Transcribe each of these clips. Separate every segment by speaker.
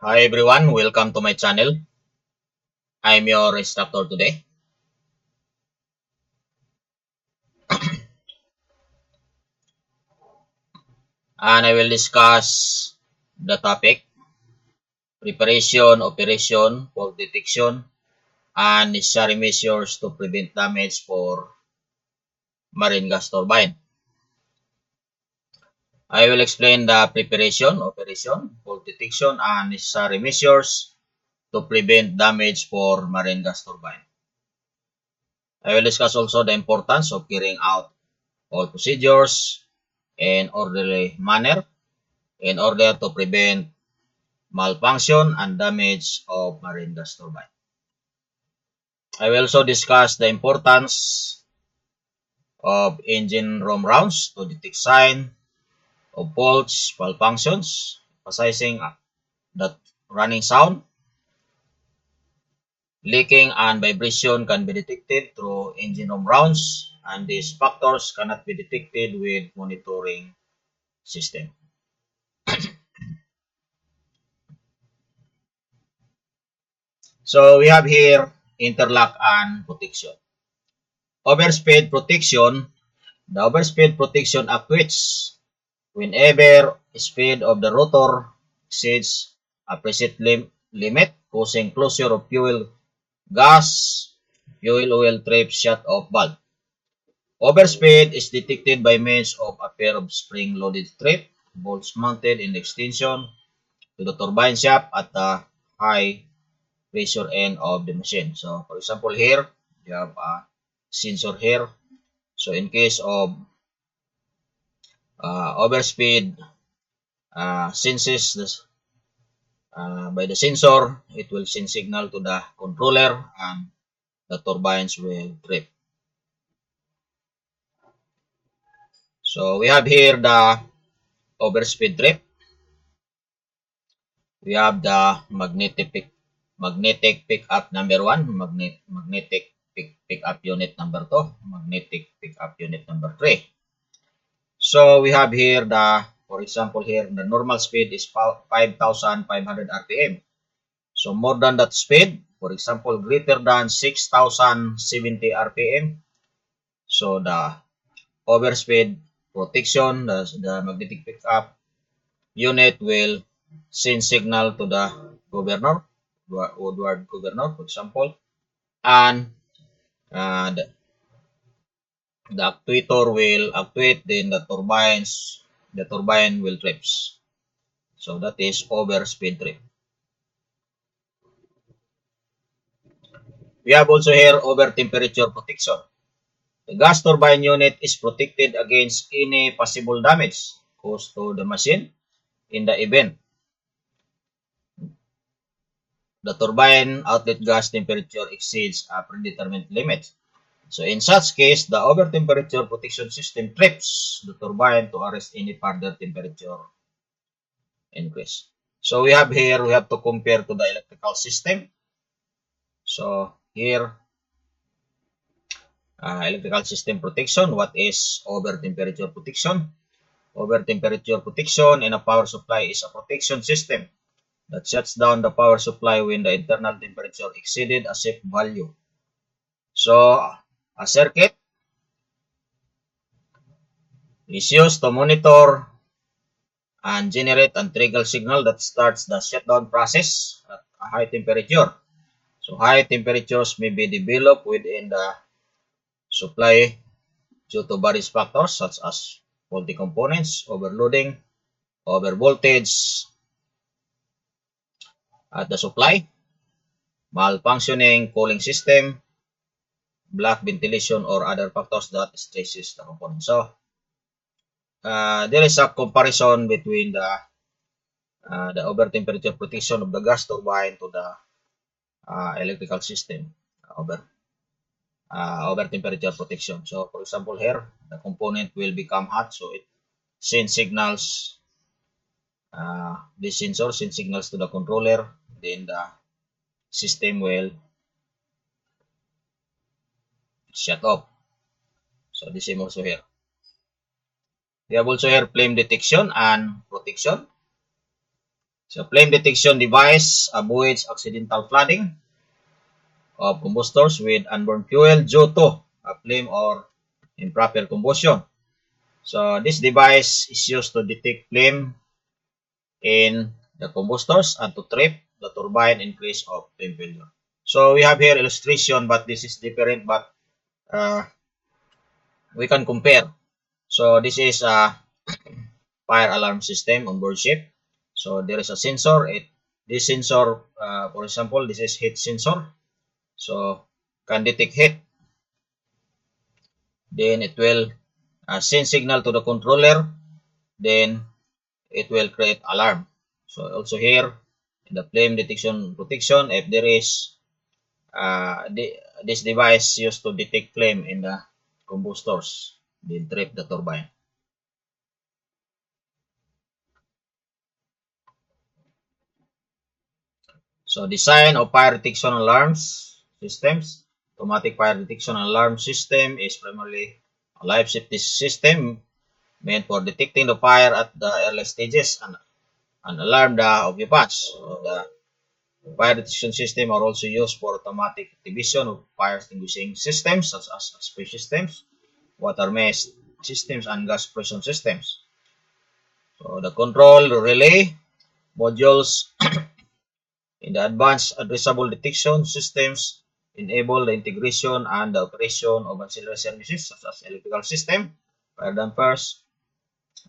Speaker 1: Hi everyone, welcome to my channel. I'm your instructor today, and I will discuss the topic preparation, operation, fault detection, and necessary measures to prevent damage for marine gas turbine. I will explain the preparation, operation, fault detection, and necessary measures to prevent damage for marine gas turbine. I will discuss also the importance of carrying out all procedures in orderly manner in order to prevent malfunction and damage of marine gas turbine. I will also discuss the importance of engine room rounds to detect sign of faults, malfunctions, emphasizing that running sound, leaking, and vibration can be detected through engine room rounds, and these factors cannot be detected with monitoring system. So we have here interlock and protection. Overspeed protection. The overspeed protection activates whenever speed of the rotor exceeds a preset limit, causing closure of fuel gas, fuel oil trap shut-off valve. Overspeed is detected by means of a pair of spring-loaded trap bolts mounted in the extension to the turbine shaft at the high pressure end of the machine. So, for example, here you have a sensor here. So, in case of overspeed senses this, by the sensor, it will send signal to the controller and the turbines will trip. So we have here the overspeed trip. We have the magnetic pickup number 1, magnetic pickup unit number 2, magnetic pickup unit number 3. So we have here for example here, the normal speed is 5,500 RPM. So more than that speed, for example, greater than 6,070 RPM. So the overspeed protection, the magnetic pickup unit will send signal to the governor, Woodward governor, for example, and the actuator will actuate, then the turbine will trips. So that is overspeed trip. We have also here over temperature protection. The gas turbine unit is protected against any possible damage caused to the machine in the event the turbine outlet gas temperature exceeds a predetermined limit. So in such case, the over temperature protection system trips the turbine to arrest any further temperature increase. So we have to compare to the electrical system. So here, electrical system protection, what is over temperature protection? Over temperature protection in a power supply is a protection system that shuts down the power supply when the internal temperature exceeded a safe value. So a circuit is used to monitor and generate and trigger signal that starts the shutdown process at a high temperature. So high temperatures may be developed within the supply due to various factors such as faulty components, overloading, overvoltage at the supply, malfunctioning cooling system, black ventilation, or other factors that stresses the component. So there is a comparison between the over temperature protection of the gas turbine to the electrical system over temperature protection. So for example here, the component will become hot, so it sends signals. This sensor sends signals to the controller, then the system will shut off. So the same also here. We have also here flame detection and protection. So flame detection device avoids accidental flooding of combustors with unburned fuel due to a flame or improper combustion. So this device is used to detect flame in the combustors and to trip the turbine in case of flame failure. So we have here illustration, but this is different, but we can compare. So this is a fire alarm system on board ship. So there is a sensor. This sensor, for example, this is heat sensor. So can detect heat. Then it will send signal to the controller. Then it will create alarm. So also here in the flame detection protection, if there is this device used to detect flame in the combustors, then trip the turbine. So design of fire detection alarms systems. Automatic fire detection alarm system is primarily a life safety system meant for detecting the fire at the early stages and alarm the occupants. So the fire detection system are also used for automatic activation of fire extinguishing systems such as spray systems, water mesh systems, and gas suppression systems. So the control relay modules in the advanced addressable detection systems enable the integration and the operation of ancillary services such as electrical system, fire dampers,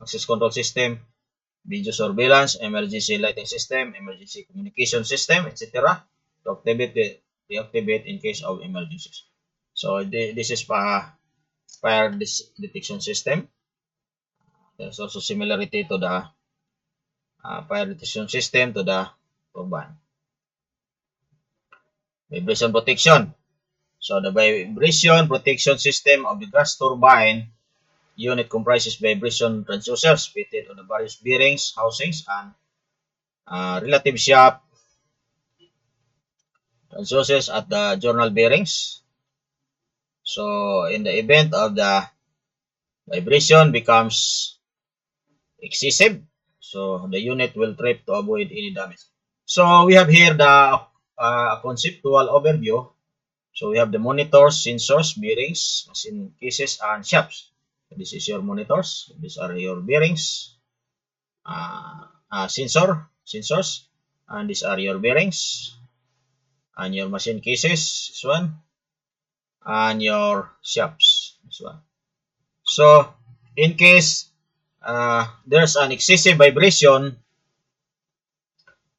Speaker 1: access control system, video surveillance, emergency lighting system, emergency communication system, etc. to deactivate in case of emergencies. So this is fire detection system. There's also similarity to the fire detection system to the turbine. Vibration protection. So the vibration protection system of the gas turbine unit comprises vibration transducers fitted on the various bearings, housings, and relative shaft transducers at the journal bearings. So in the event of the vibration becomes excessive, so the unit will trip to avoid any damage. So we have here the conceptual overview. So we have the monitors, sensors, bearings, machine cases, and shafts. This is your monitors. These are your bearings, sensors, and these are your bearings, and your machine cases, this one, and your shafts, this one. So in case there's an excessive vibration,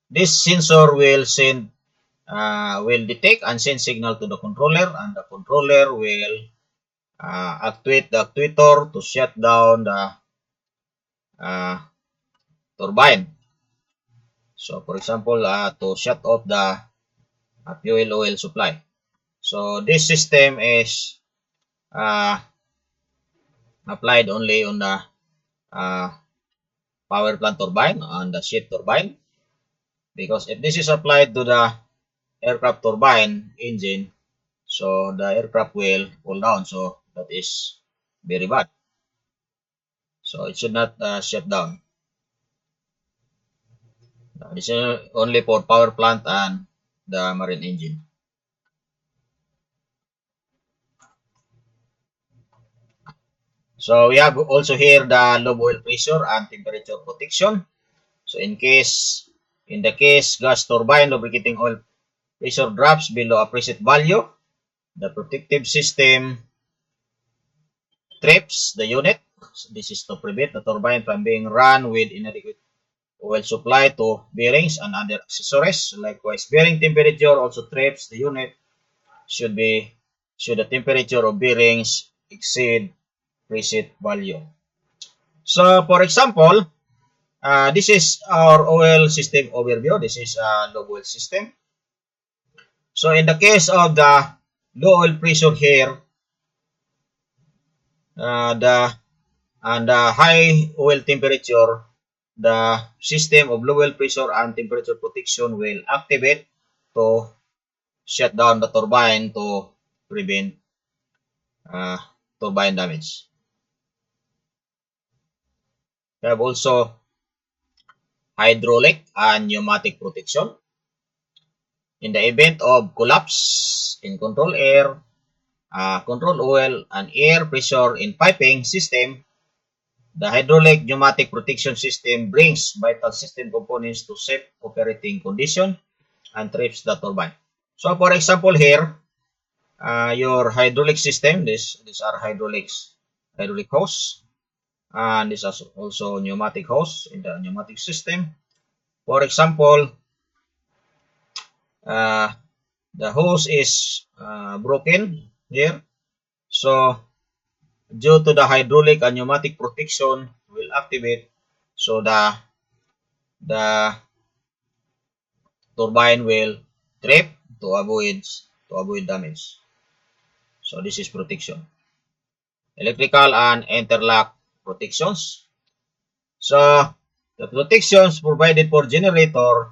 Speaker 1: this sensor will detect and send signal to the controller, and the controller will actuate the actuator to shut down the turbine. So for example, to shut off the fuel oil supply. So this system is applied only on the power plant turbine, on the ship turbine, because if this is applied to the aircraft turbine engine, so the aircraft will fall down. So that is very bad. So it should not shut down. This is only for power plant and the marine engine. So we have also here the low oil pressure and temperature protection. So in the case gas turbine lubricating oil pressure drops below a preset value, the protective system trips the unit. So this is to prevent the turbine from being run with inadequate oil supply to bearings and other accessories. Likewise, bearing temperature also trips the unit should the temperature of bearings exceed preset value. So for example, this is our oil system overview. This is a low oil system. So in the case of the low oil pressure here, the high oil temperature, the system of low oil pressure and temperature protection will activate to shut down the turbine to prevent turbine damage. We have also hydraulic and pneumatic protection. In the event of collapse in control air, control oil, and air pressure in piping system, the hydraulic pneumatic protection system brings vital system components to safe operating condition and trips the turbine. So for example here, your hydraulic system, these are hydraulic hose, and this is also pneumatic hose in the pneumatic system. For example, the hose is broken here, so due to the hydraulic and pneumatic protection will activate, so the turbine will trip to avoid damage. So this is protection. Electrical and interlock protections. So the protections provided for generator,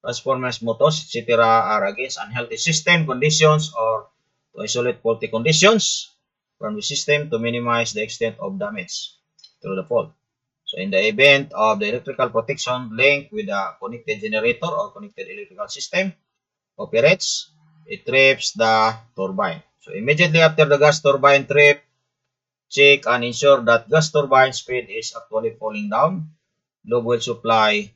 Speaker 1: transformers, motors, etc. are against unhealthy system conditions or to isolate faulty conditions from the system to minimize the extent of damage through the fault. So in the event of the electrical protection linked with a connected generator or connected electrical system operates, it trips the turbine. So immediately after the gas turbine trip, check and ensure that gas turbine speed is actually falling down. Lube oil supply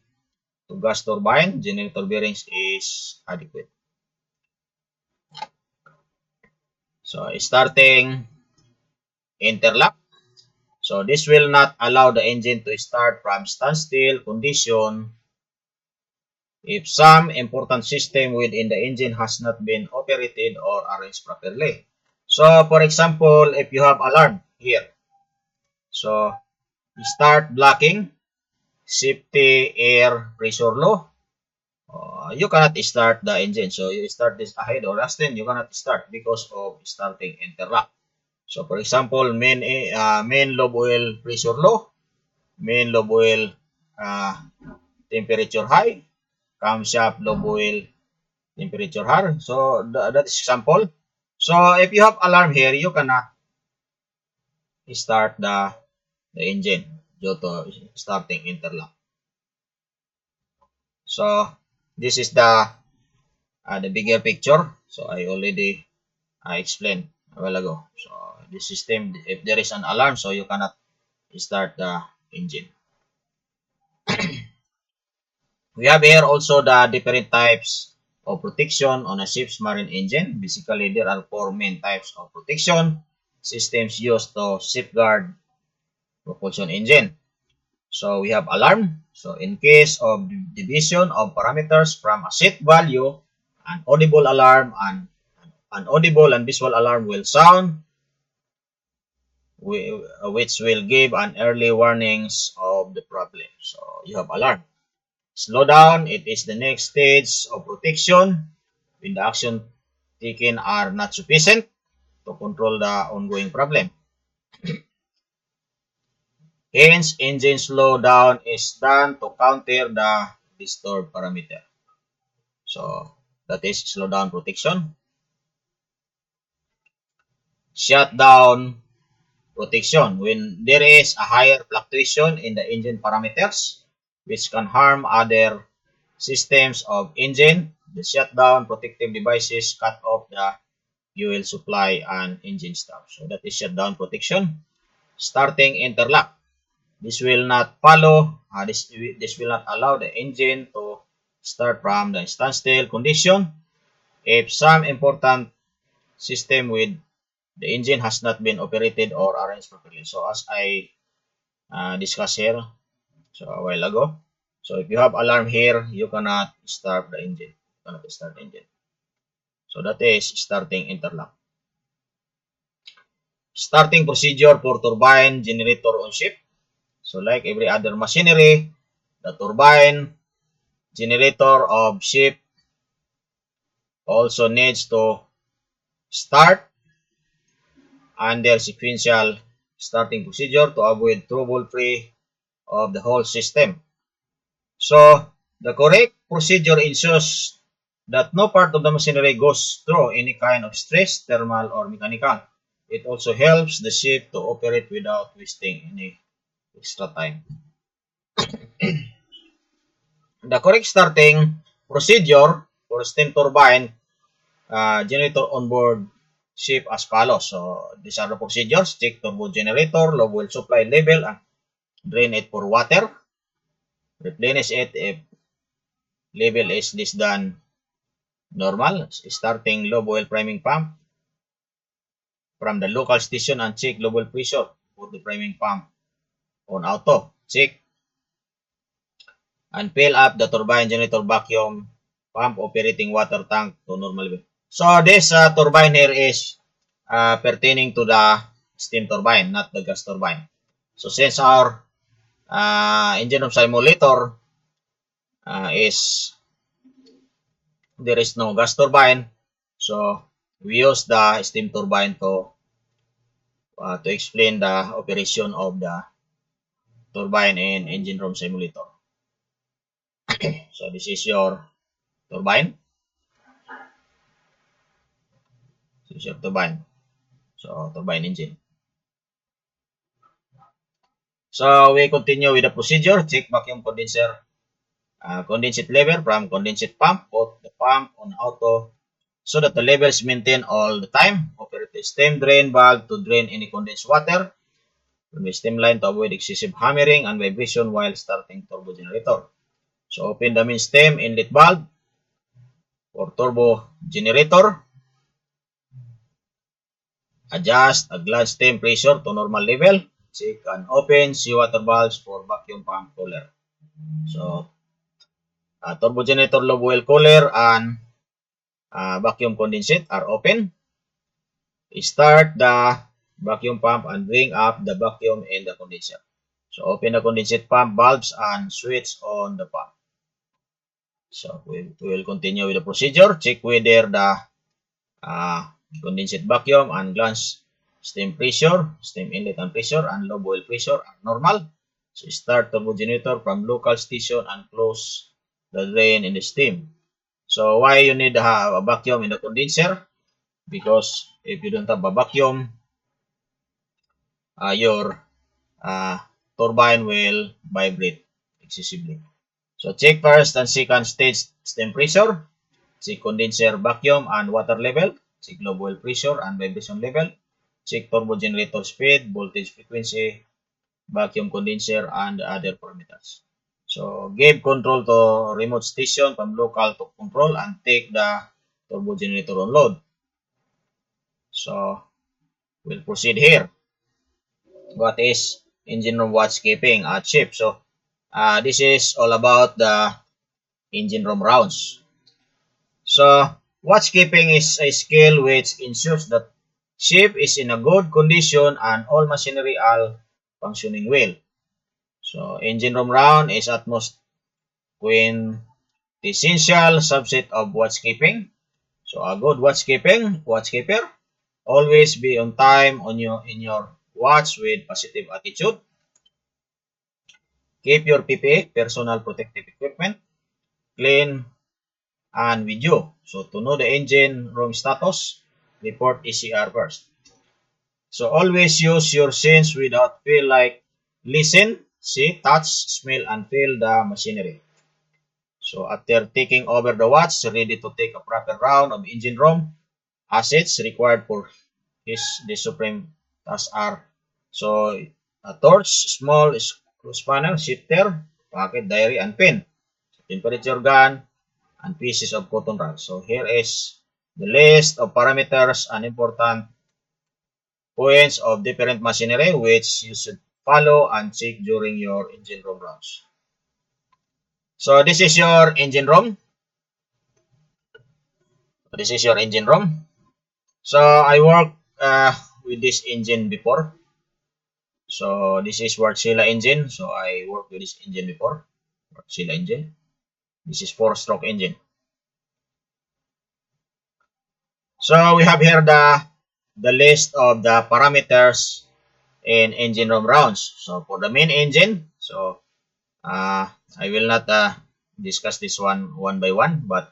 Speaker 1: to gas turbine generator bearings is adequate. So starting interlock. So this will not allow the engine to start from standstill condition if some important system within the engine has not been operated or arranged properly. So for example, if you have alarm here, so start blocking, safety air pressure low, you cannot start the engine. So you start this ahead or last, then you cannot start because of starting interlock. So for example, main lube oil pressure low, main lube oil temperature high, camshaft lube oil temperature high. So that is example. So if you have alarm here, you cannot start the engine due to starting interlock. So this is the bigger picture. So I already explained a while ago. So the system, if there is an alarm, so you cannot start the engine. We have here also the different types of protection on a ship's marine engine. Basically, there are 4 main types of protection systems used to safeguard propulsion engine. So we have alarm. So in case of division of parameters from a set value, an audible alarm and an audible and visual alarm will sound, which will give an early warnings of the problem. So you have alarm. Slow down, it is the next stage of protection when the action taken are not sufficient to control the ongoing problem. Hence, engine slow down is done to counter the disturbed parameter. So that is slow down protection. Shutdown protection, when there is a higher fluctuation in the engine parameters which can harm other systems of engine, the shutdown protective devices cut off the fuel supply and engine stop. So that is shutdown protection. Starting interlock. This will not follow, this will not allow the engine to start from the standstill condition if some important system with the engine has not been operated or arranged properly. So as I discussed here a while ago, so if you have alarm here, you cannot start the engine. So that is starting interlock. Starting procedure for turbine generator on ship. So like every other machinery, the turbine generator of ship also needs to start under sequential starting procedure to avoid trouble-free of the whole system. So the correct procedure ensures that no part of the machinery goes through any kind of stress, thermal or mechanical. it also helps the ship to operate without wasting any extra time. The correct starting procedure for steam turbine generator on board ship as follows. So these are the procedures: check turbo generator, low oil supply level, and drain it for water. Replenish it if level is less than normal. Starting low oil priming pump from the local station and check low oil pressure. Put the priming pump on auto. Check and fill up the turbine generator vacuum pump operating water tank to normal level. So this turbine here is pertaining to the steam turbine, not the gas turbine. So since our engine room simulator is there is no gas turbine, so we use the steam turbine to explain the operation of the turbine in engine room simulator. So this is your turbine. This is your turbine. So turbine engine. So we continue with the procedure. Check vacuum condenser condensate level from condensate pump. Put the pump on auto so that the level is maintained all the time. Operate the steam drain valve to drain any condensed water from the steam line to avoid excessive hammering and vibration while starting turbo generator. So open the main steam inlet valve for turbo generator. Adjust a gland steam pressure to normal level. Check and open seawater valves for vacuum pump cooler. So turbo generator low oil cooler and vacuum condensate are open. Start the vacuum pump and bring up the vacuum in the condenser. So open the condensate pump valves and switch on the pump. So we will continue with the procedure. Check whether the condensate vacuum and glands steam pressure, steam inlet and pressure, and low oil pressure are normal. So start turbo generator from local station and close the drain in the steam. So why you need to have a vacuum in the condenser? Because if you don't have a vacuum, your turbine will vibrate excessively. So check first and second stage steam pressure. Check condenser vacuum and water level. Check low oil pressure and vibration level. Check turbo generator speed, voltage frequency, vacuum condenser, and other parameters. So give control to remote station from local to control and take the turbo generator on load. So we'll proceed here. What is engine room watchkeeping at ship? So this is all about the engine room rounds. So watchkeeping is a skill which ensures that ship is in a good condition and all machinery are functioning well. So engine room round is at most quintessential subset of watchkeeping. So a good watchkeeper always be on time in your watch with positive attitude. Keep your PPE, personal protective equipment, clean and with you. So to know the engine room status, report ECR first. So always use your sense without feel like listen, see, touch, smell, and feel the machinery. So after taking over the watch, ready to take a proper round of engine room assets required for the supreme tasks are. So a torch, small screw spanner, shifter, pocket, diary, and pen. Temperature gun, and pieces of cotton rod. So here is the list of parameters and important points of different machinery which you should follow and check during your engine room rounds. So this is your engine room. This is your engine room. So I worked with this engine before. So this is Wärtsilä engine. So I worked with this engine before. Wärtsilä engine. This is 4-stroke engine. So we have here the list of the parameters in engine room rounds. So for the main engine, so I will not discuss this one by one, but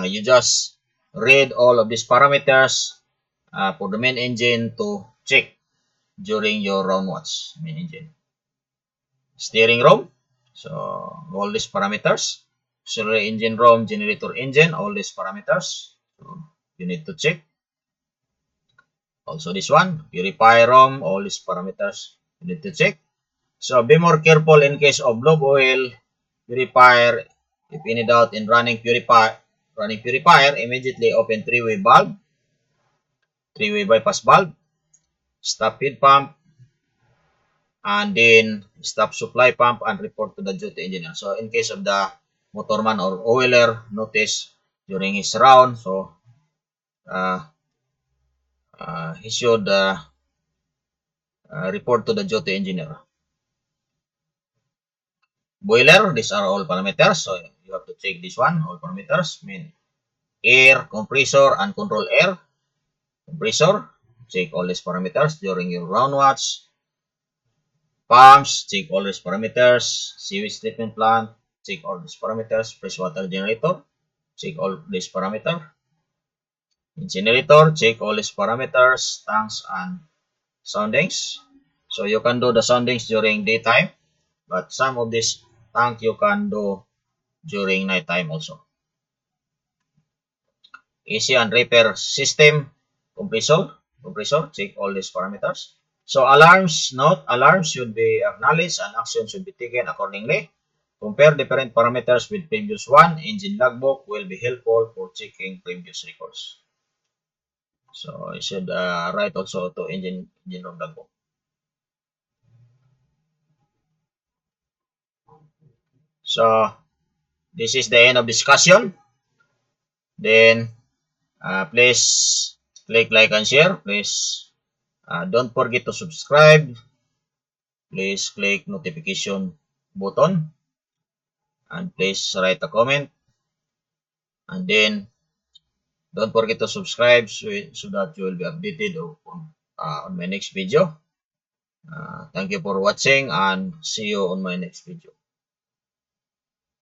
Speaker 1: you just read all of these parameters for the main engine to check during your round watch. Main engine. Steering room. So all these parameters. Auxiliary engine room, generator engine, all these parameters. So you need to check. Also this one, purifier room, all these parameters you need to check. So be more careful in case of low oil purifier. If any doubt in running purifier, immediately open three-way valve, three-way bypass valve, stop feed pump, and then stop supply pump and report to the duty engineer. So in case of the motorman or oiler notice during his round, so he should report to the duty engineer. Boiler, these are all parameters, so you have to check this one, all parameters, mean air, compressor, and control air. Compressor, check all these parameters during your round watch. Pumps, check all these parameters. Sewage treatment plant, check all these parameters. Freshwater generator, check all these parameters. Incinerator, check all these parameters, tanks, and soundings. So you can do the soundings during daytime, but some of these tank you can do during nighttime also. AC and repair system, compressor, check all these parameters. So alarms, note, alarms should be acknowledged and action should be taken accordingly. Compare different parameters with previous one. Engine logbook will be helpful for checking previous records. So you should write also to engine room logbook. So this is the end of discussion. Then please click like and share. Please don't forget to subscribe. Please click notification button. And please write a comment. And then don't forget to subscribe so that you will be updated on my next video. Thank you for watching and see you on my next video.